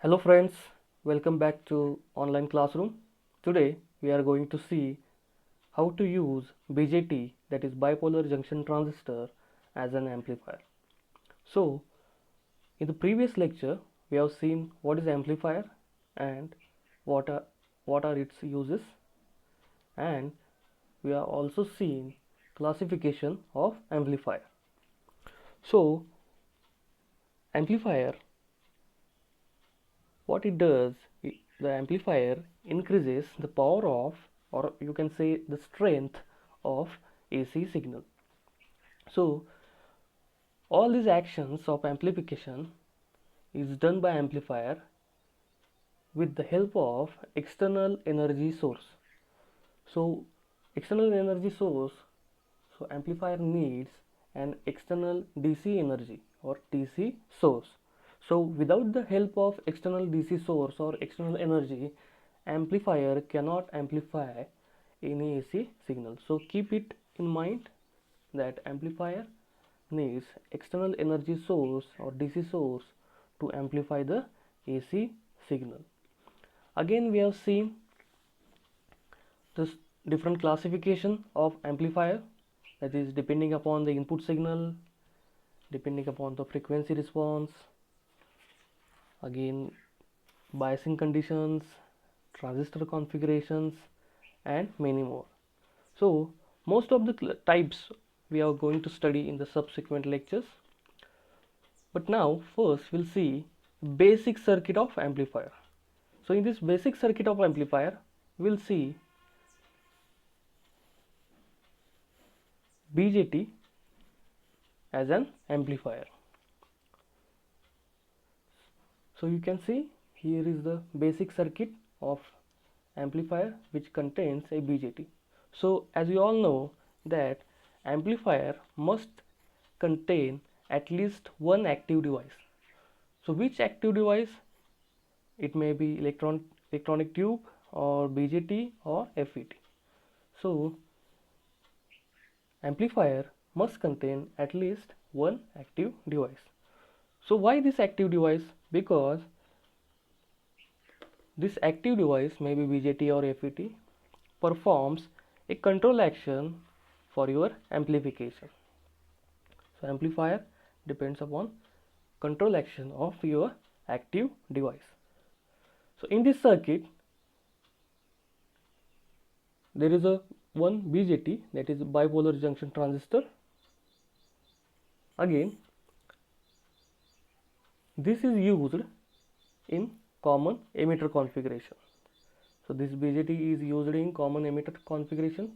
Hello friends, welcome back to online classroom. Today we are going to see how to use BJT, that is bipolar junction transistor, as an amplifier. So in the previous lecture we have seen what is amplifier and what are its uses, and we have also seen classification of amplifier. So amplifier, what it does, the amplifier increases the power of, or you can say the strength of, AC signal. So all these actions of amplification is done by amplifier with the help of external energy source. So external energy source, so amplifier needs an external DC energy or DC source. So without the help of external DC source or external energy, amplifier cannot amplify any AC signal. So keep it in mind that amplifier needs external energy source or DC source to amplify the AC signal. Again, we have seen this different classification of amplifier, that is depending upon the input signal, depending upon the frequency response, again biasing conditions, transistor configurations, and many more. So most of the types we are going to study in the subsequent lectures, but now first we'll see basic circuit of amplifier. So in this basic circuit of amplifier we'll see BJT as an amplifier. So you can see here is the basic circuit of amplifier which contains a BJT. So as you all know that amplifier must contain at least one active device. So which active device? It may be electronic tube or BJT or FET. So amplifier must contain at least one active device. So why this active device? Because this active device, maybe BJT or FET, performs a control action for your amplification. So amplifier depends upon control action of your active device. So in this circuit there is a one BJT, that is bipolar junction transistor. Again this is used in common emitter configuration. So this BJT is used in common emitter configuration,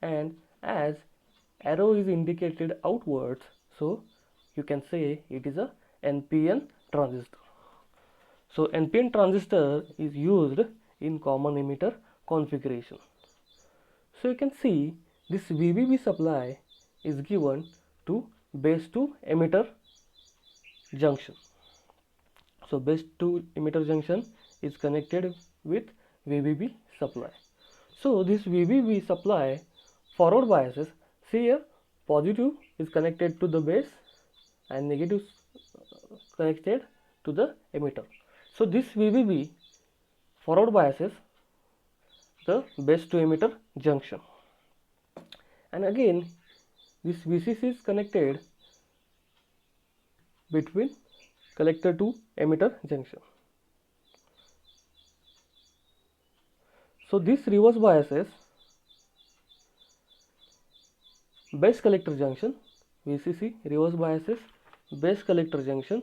and as arrow is indicated outwards, so you can say it is a NPN transistor. So NPN transistor is used in common emitter configuration. So you can see this VBB supply is given to base to emitter junction. So base to emitter junction is connected with VBB supply. So this VBB supply forward biases, see here positive is connected to the base and negative connected to the emitter. So this VBB forward biases the base to emitter junction, and again this VCC is connected between collector to emitter junction. So this reverse biases base collector junction, VCC reverse biases base collector junction,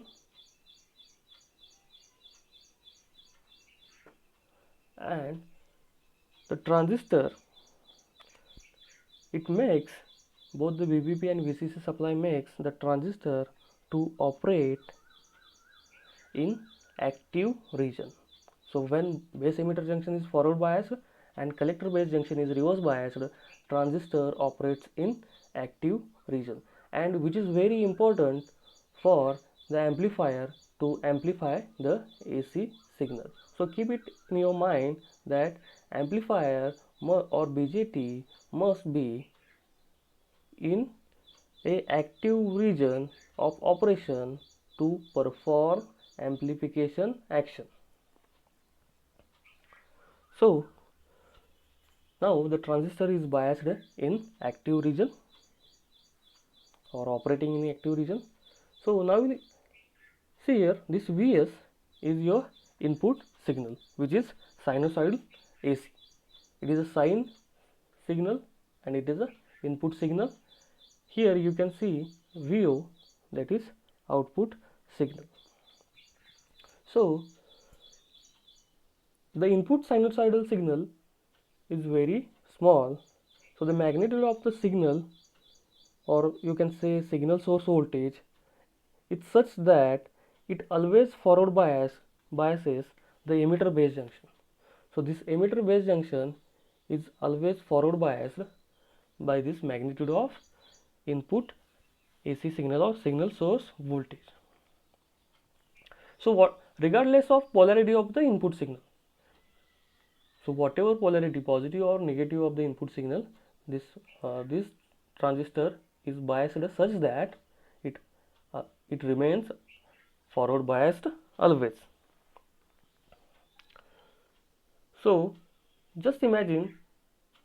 and the transistor, it makes both the VBB and VCC supply makes the transistor to operate in active region. So when base emitter junction is forward biased and collector base junction is reverse biased, transistor operates in active region, and which is very important for the amplifier to amplify the AC signal. So keep it in your mind that amplifier or BJT must be in a active region of operation to perform amplification action. So now the transistor is biased in active region or operating in the active region. So now we see here, this Vs is your input signal, which is sinusoidal AC. It is a sine signal and it is a input signal. Here you can see VO, that is output signal. So the input sinusoidal signal is very small, so the magnitude of the signal, or you can say signal source voltage, it's such that it always forward biases the emitter base junction. So this emitter base junction is always forward biased by this magnitude of input AC signal or signal source voltage. So regardless of polarity of the input signal, so whatever polarity, positive or negative of the input signal, this transistor is biased such that it remains forward biased always. So just imagine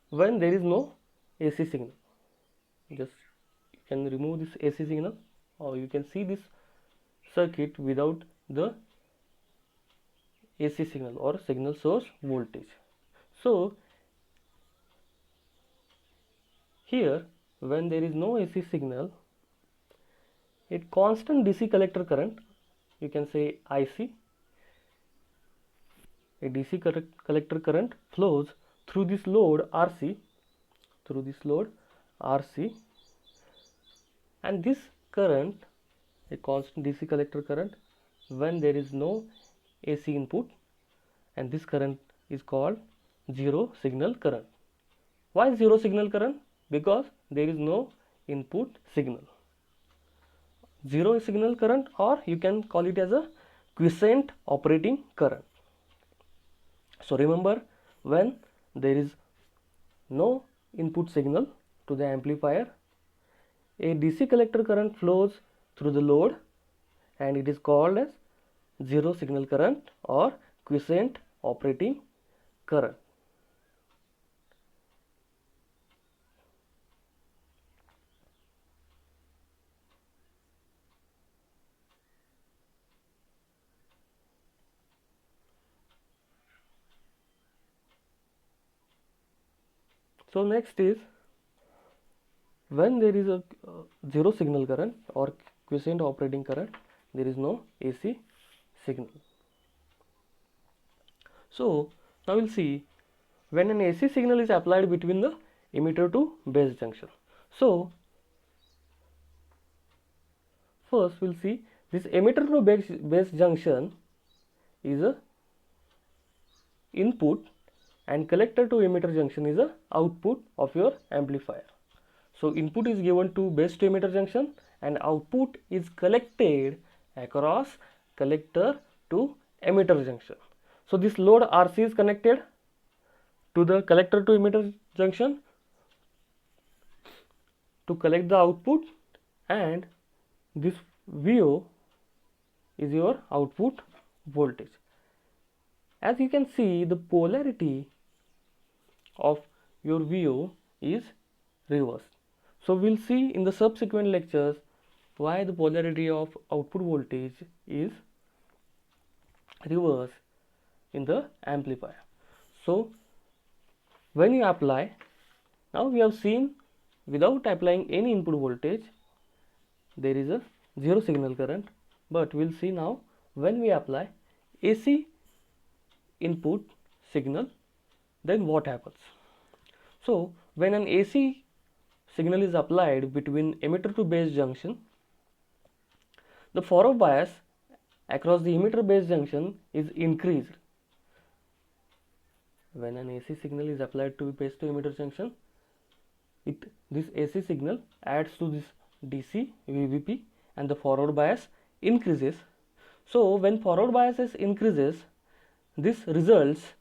when there is no AC signal, just you can remove this AC signal, or you can see this circuit without the AC signal or signal source voltage. So here, when there is no AC signal, a constant DC collector current, you can say IC, a DC collector current flows through this load RC, and this current, a constant DC collector current, when there is no AC input, and this current is called zero signal current. Why zero signal current? Because there is no input signal. Zero signal current, or you can call it as a quiescent operating current. So remember, when there is no input signal to the amplifier, a DC collector current flows through the load and it is called as zero signal current or quiescent operating current. So next is, when there is a zero signal current or quiescent operating current, there is no AC signal. So now we'll see when an AC signal is applied between the emitter to base junction. So first we'll see this emitter to base junction is a input and collector to emitter junction is a output of your amplifier. So input is given to base to emitter junction and output is collected across collector to emitter junction. So this load RC is connected to the collector to emitter junction to collect the output, and this VO is your output voltage. As you can see, the polarity of your VO is reversed. So we'll see in the subsequent lectures why the polarity of output voltage is reversed in the amplifier. So when you apply, now we have seen without applying any input voltage there is a zero signal current, but we'll see now when we apply AC input signal, then what happens. So when an AC signal is applied between emitter to base junction, the forward bias across the emitter base junction is increased. When an AC signal is applied to base to emitter junction, this AC signal adds to this DC VBP and the forward bias increases. So when forward bias increases, this results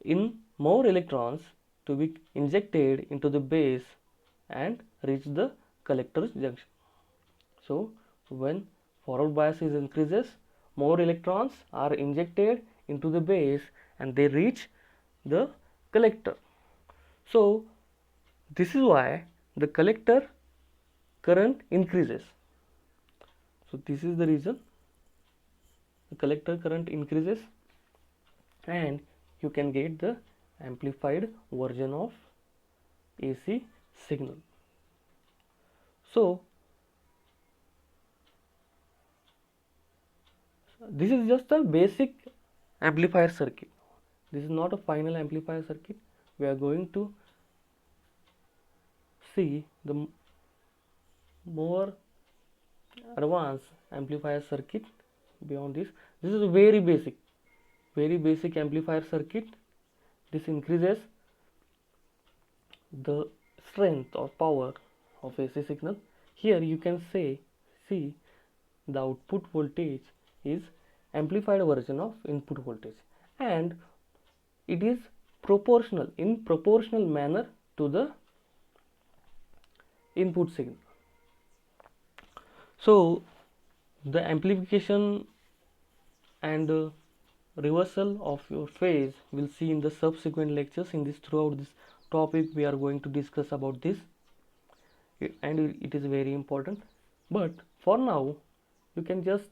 in more electrons to be injected into the base and reach the collector junction. So when forward bias increases, more electrons are injected into the base and they reach the collector. So this is why the collector current increases. So this is the reason the collector current increases, and you can get the amplified version of AC signal. So this is just a basic amplifier circuit. This is not a final amplifier circuit. We are going to see the more advanced amplifier circuit beyond this. This is a very basic amplifier circuit. This increases the strength or power of AC signal. Here you can see the output voltage is amplified version of input voltage, and it is in proportional manner to the input signal. So the amplification and reversal of your phase we'll see in the subsequent lectures. Throughout this topic we are going to discuss about this, and it is very important. But for now you can just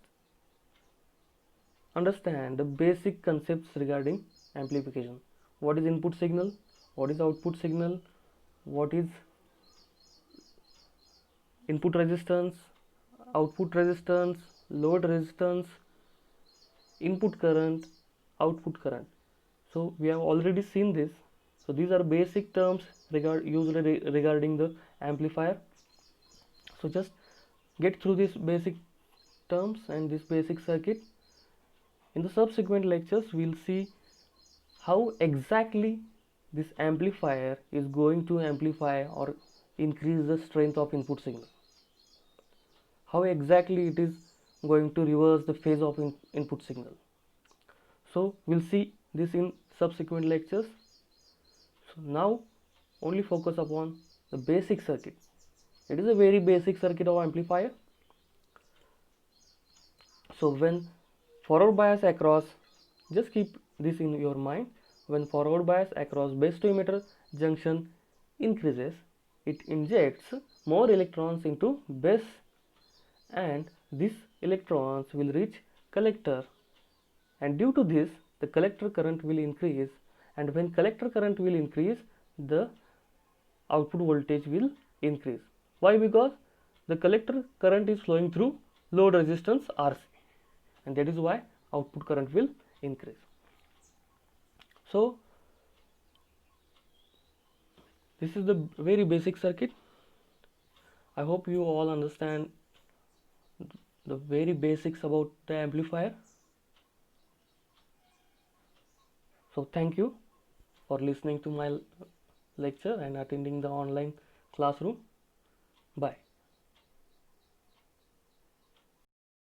understand the basic concepts regarding amplification. What is input signal? What is output signal? What is input resistance, output resistance, load resistance, input current, output current? So we have already seen this. So these are basic terms usually regarding the amplifier. So just get through these basic terms and this basic circuit. In the subsequent lectures we'll see how exactly this amplifier is going to amplify or increase the strength of input signal, how exactly it is going to reverse the phase of input signal. So we'll see this in subsequent lectures. So now only focus upon the basic circuit. It is a very basic circuit of amplifier. So when forward bias across, just keep this in your mind, when forward bias across base to emitter junction increases, it injects more electrons into base, and these electrons will reach collector, and due to this the collector current will increase, and when collector current will increase, the output voltage will increase. Why? Because the collector current is flowing through load resistance RC, and that is why output current will increase. So this is the very basic circuit. I hope you all understand the very basics about the amplifier. So thank you for listening to my lecture and attending the online classroom. Bye.